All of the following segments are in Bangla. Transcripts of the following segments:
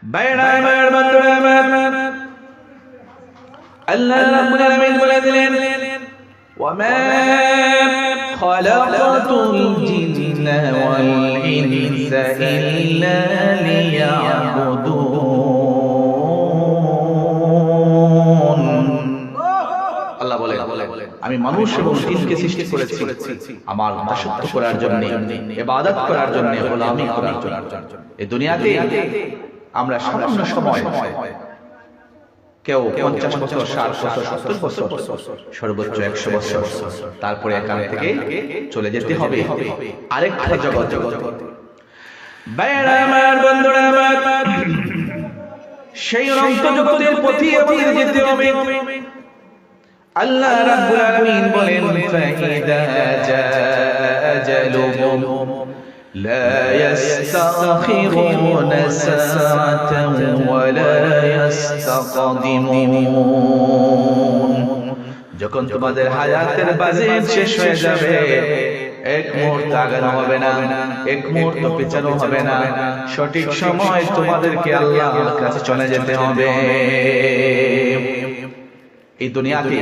বাইরা আমার বন্ধুরা আমার, আল্লাহ রাব্বুল আলামিন বলে দিলেন ওয়ামা খালাকাতুল জিন্না ওয়াল ইনসা ইল্লা লিয়াবুদুন। আল্লাহ বলে আমি মানুষ এবং জিনকে সৃষ্টি করেছি আমার দাসত্ব করার জন্য, ইবাদত করার জন্য, গোলামি করার জন্য। এই দুনিয়াতে আমরা সামান্য সময়, কেউ 50 বছর, 60 বছর, 70 বছর, সর্বোচ্চ 100 বছর, তারপরে এখান থেকে চলে যেতে হবে আরেকটা জগৎ। বাইরা আমার বন্ধুরা আমার, সেই অনন্ত জগতের পথে আমাদের যেতে হবে। আল্লাহ রাব্বুল আলামিন বলেন ফাইদা জাআ আজালুহুম লা ইস্তাখিরুনা সাআতান ওয়া লা ইস্তাকদিমুন। যখন তোমাদের হায়াতের বাজেট শেষ হয়ে যাবে, এক মুহূর্ত আগানো হবে না, এক মুহূর্ত পিছানো হবে না। সঠিক সময় তোমাদেরকে আল্লাহর কাছে চলে যেতে হবে। এই দুনিয়াতে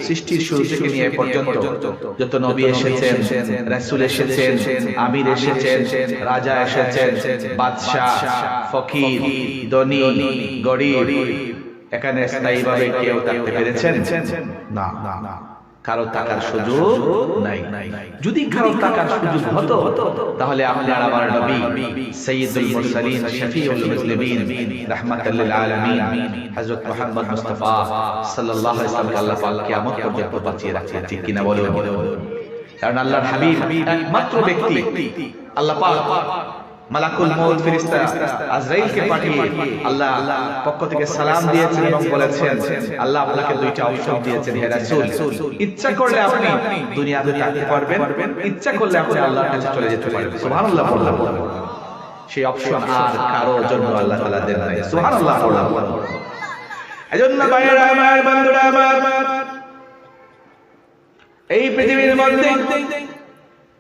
সৃষ্টির শুরু থেকে নিয়ে পর্যন্ত যত নবী এসেছেন, রাসূল এসেছেন, আমির এসেছেন, রাজা এসেছেন, বাদশা, ফকির, ধনী, গরীব, এখানে স্থায়ীভাবে কেউ থাকতে পেরেছেন? না, কারো থাকার সুযোগ নাই। যদি কারো থাকার সুযোগ হতো তাহলে আপনার আমার নবী সাইয়্যিদুল মুরসালিন, শফিউল মুজলিমিন, রাহমাতাল লিল আলামিন হযরত মুহাম্মদ মুস্তাফা সাল্লাল্লাহু আলাইহি ওয়াসাল্লাম আল্লাহ পাক কিয়ামত পর্যন্ত বাঁচিয়ে রাখছেন, ঠিক কিনা বলুন? কারণ আল্লাহর হাবিব একমাত্র ব্যক্তি আল্লাহ পাক মালাকুল মউত ফেরেশতা আজরাইলকে পাঠিয়ে আল্লাহ পক্ষ থেকে সালাম দিয়েছেন এবং বলেছেন আল্লাহ আপনাকে দুইটা অপশন দিয়েছেন হে রাসূল, ইচ্ছা করলে আপনি দুনিয়াতে থাকতে পারবেন, ইচ্ছা করলে আপনি আল্লাহর কাছে চলে যেতে পারবেন। সুবহানাল্লাহ বললাম। সেই অপশন আর কারো জন্য আল্লাহ তাআলা দেন নাই। সুবহানাল্লাহ বললাম। এজন্য ভাইরা আমার, বন্ধুরা আমার, এই পৃথিবীর মধ্যে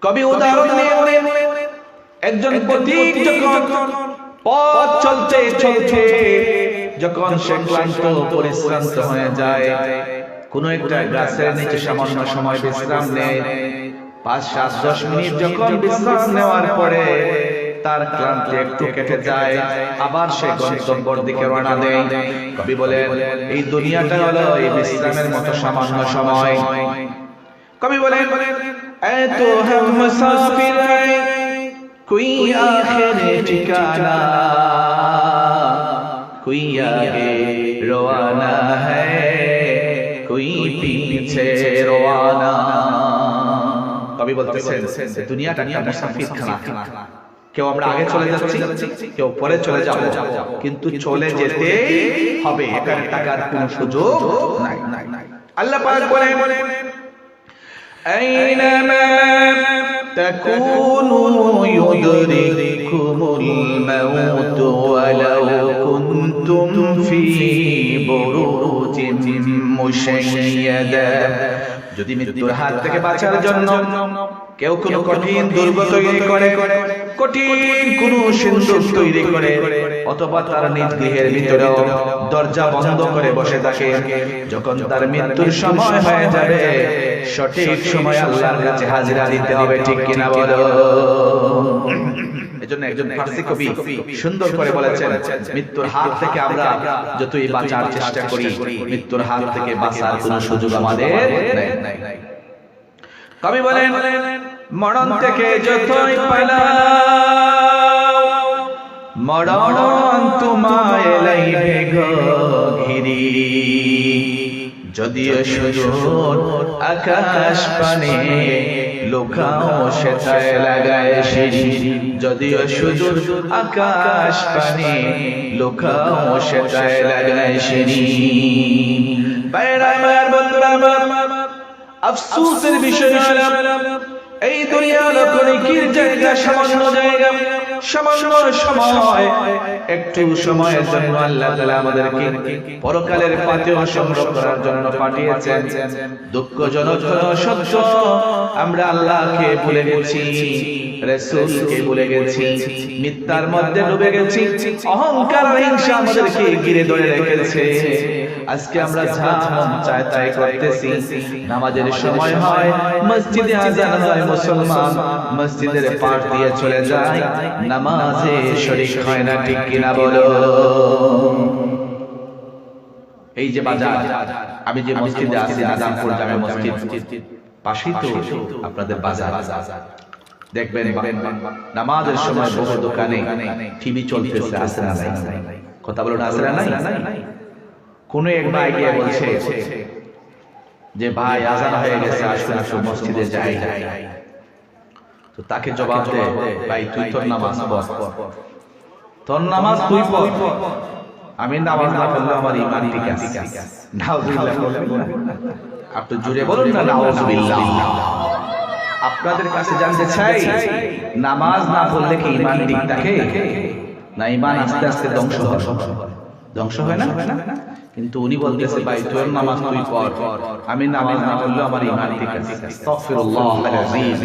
কবি উদাহরণ দিয়ে একজন পথিক যখন পথ চলতে চলতে যখন সে ক্লান্ত পরিশ্রান্ত হয়ে যায়, কোন একটা গাছের নিচে সামান্য সময় বিশ্রাম নেয়, 5-7-10 মিনিট যখন বিশ্রাম নেওয়ার পরে তার ক্লান্তি একটু কেটে যায়, আবার সে গন্তব্যের দিকে রওনা দেয়। কবি বলেন এই দুনিয়াটা হলো এই বিশ্রামের মতো সামান্য সময়। কবি বলেন এত হাম মুসাফির হ্যায় कोई आखिर ठिकाना, कोई आगे रवाना है, कोई पीछे रवाना। কবি বলতেছেন দুনিয়াটা একটা মুসাফির খানা, কেউ আমরা আগে চলে যাচ্ছি, কেউ পরে চলে যাব, কিন্তু চলে যেতে হবে, এখানে টাকার কোনো সুযোগ নাই। আল্লাহ পাক বলেন আইনামা تكونوا يدرككم الموت ولو كنتم في بروج مشيدة। যদি মৃত্যুর হাত থেকে বাঁচার জন্য কেউ কোনো কঠিন দুর্গ তৈরি করে, কঠিন কোন সিন্দুক তৈরি করে, অথবা তার নিজ গৃহের ভিতরে দরজা বন্ধ করে বসে থাকে, যখন তার মৃত্যুর সময় হয়ে যাবে সঠিক সময় আল্লাহর কাছে হাজিরা দিতে হবে, ঠিক কিনা বলো? এজন্য একজন ফারসি কবি সুন্দর করে বলেছেন মৃত্যুর হাত থেকে আমরা যতই বাঁচার চেষ্টা করি, মৃত্যুর হাত থেকে বাঁচার কোনো সুযোগ আমাদের নেই। কবি বলেন মরণ থেকে যতই পালাও, মরণ তোমায় লাইবে ঘিরি, যদিও সুদূর আকাশ পানে লুকাও সেথায় লাগায় সিঁড়ি, যদিও সুদূর আকাশ পানে লুকাও সেথায় লাগায় সিঁড়ি। বাইরে আমার, বন্ধুরা আমার, আফসোসের বিষয় হলো এই দুনিয়ার ক্ষণিকের জায়গা, সামান্য জায়গা, সামান্য সময়, একটু সময়ের জন্য আল্লাহ তাআলা আমাদেরকে পরকালের পাথেয় সংগ্রহ করার জন্য পাঠিয়েছেন। দুঃখজনক হলো সত্য, আমরা আল্লাহকে ভুলে গেছি, রাসূলকে ভুলে গেছি, মিথ্যার মধ্যে ডুবে গেছি, অহংকার আর হিংসা আমাদেরকে ঘিরে ধরে রেখেছে। আজকে আমরা যা মন চায় তাই করতেছি। নামাজের সময় হয়, মসজিদে আযান হয়, মুসলমান মসজিদের পাশ দিয়ে চলে যায়, নামাজে শরীক হয় না। ঠিক কিনা বলো? এই যে বাজার, আমি যে মসজিদে আছি, আজানপুর জামে মসজিদ, পাশেই তো আপনাদের বাজার। দেখবেন নামাজের সময় বহু দোকানে টিভি চলতেছে, আছে না নাই? কথা বলো না, আছে না নাই? কোন এক ভাই গিয়ে বলছে যে ভাই আজান হয়ে গেছে, আসুন আসুন মসজিদে যাই। তো তাকে জবাব দেয়, ভাই তুই তোর নামাজ পড়, তোর নামাজ তুই পড়, আমি নামাজ না পড়লে আমার ঈমান ঠিক আছে। নাউযুবিল্লাহ বলবেন না? আপনি জুড়ে বলুন না নাউযুবিল্লাহ। আপনাদের কাছে জানতে চাই, নামাজ না পড়লে কি ঈমান ঠিক থাকে না? ঈমান আস্তে আস্তে ধ্বংস হয় না? কিন্তু উনি বলতেছে ভাই তোর নামাজ তুই পড়, আমি নামাজ না পড়লে আমার ঈমান ঠিক আছে। আস্তাগফিরুল্লাহ আল-আযীম।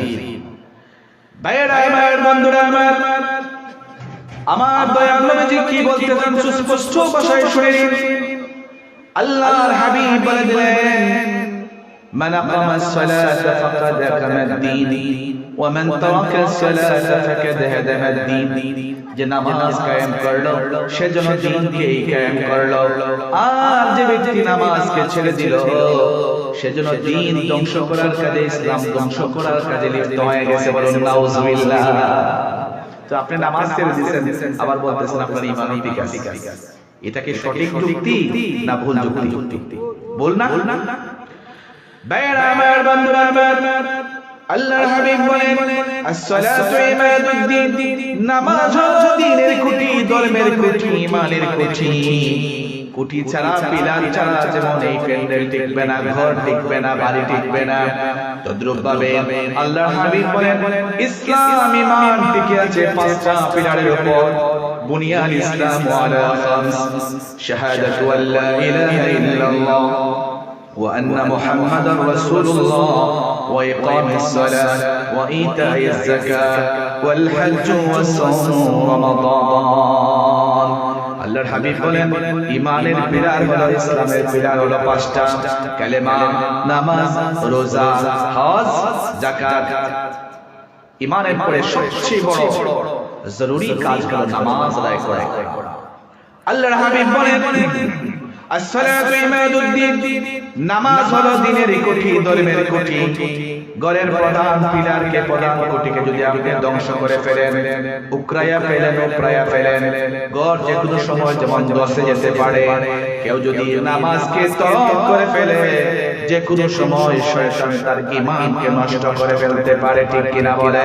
ভাইরা আমার, বন্ধুরা আমার, আমার দয়াল নবীজি কি বলতেছেন সুস্পষ্ট ভাষায় শুনে নিন। আল্লাহর হাবিব বলে দিলেন, মান আকামা আস-সালাতা ফাকাদ আকামা আদ-দীন ওয়া মান তারাকা আস-সালাতা ফাকাদ হাদামা আদ-দীন। যে নামাজ কায়েম করলো সে যেন দ্বীনকেই কায়েম করলো, আর যে ব্যক্তি নামাজকে ছেড়ে দিল সে যেন দ্বীন ধ্বংস করার কাজে, ইসলাম ধ্বংস করার কাজে লিপ্ত হয়ে গেছে। বলুন নাউযুবিল্লাহ। তো আপনি নামাজ ছেড়ে দিয়েছেন, আবার বলতেছেন আপনার ঈমান ঠিক আছে। এটা কি সঠিক যুক্তি না ভুল যুক্তি? বল না। ভাইরা আমার, বন্ধুরা আমার, আল্লাহর হাবিব বলেন as-salatu imaduddin, নামাজ হলো দ্বীনের খুঁটি, ধর্মের খুঁটি, ঈমানের খুঁটি। খুঁটি ছাড়া, পিলার ছাড়া যেমন এই প্যান্ডেল টিকবে না, ঘর টিকবে না, বাড়ি টিকবে না, তদ্রূপ ভাবে আল্লাহর হাবিব বলেন ইসলাম, ঈমান টিকে আছে পাঁচটা পিলারের উপর। বুনিয়াল ইসলাম আলা খামস, শাহাদাতু আল্লা ইলাহা ইল্লাল্লাহ ওয়া আন্না মুহাম্মাদার রাসূলুল্লাহ ওয়া ইকামিস সালাহ ওয়া ইতাইজ যাকাত ওয়াল হজ্জ ওয়াস সাওম রমাদান। আল্লাহর হাবিব বলেন ঈমানের পিলার হলো, ইসলামের পিলার হলো পাঁচটা, কালেমা, নামাজ, রোজা, হজ, যাকাত। ঈমানের পরে সবচেয়ে বড় জরুরি কাজ হলো নামাজ আদায় করা। আল্লাহর হাবিব বলেন as-salatu imaduddin, নামাজ হলো দ্বীনের খুঁটি, ধর্মের খুঁটি। ঘরের প্রধান পিলারকে, প্রধান খুঁটিকে যদি আপনি ধ্বংস করে ফেলেন, উপড়ায়া ফেলেন, ঘর যে কোনো সময় যেমন ধসে যেতে পারে, কেউ যদি নামাজকে তরক করে ফেলে, যে কোনো সময় শয়তান তার ঈমানকে নষ্ট করে ফেলতে পারে। ঠিক কিনা বলে?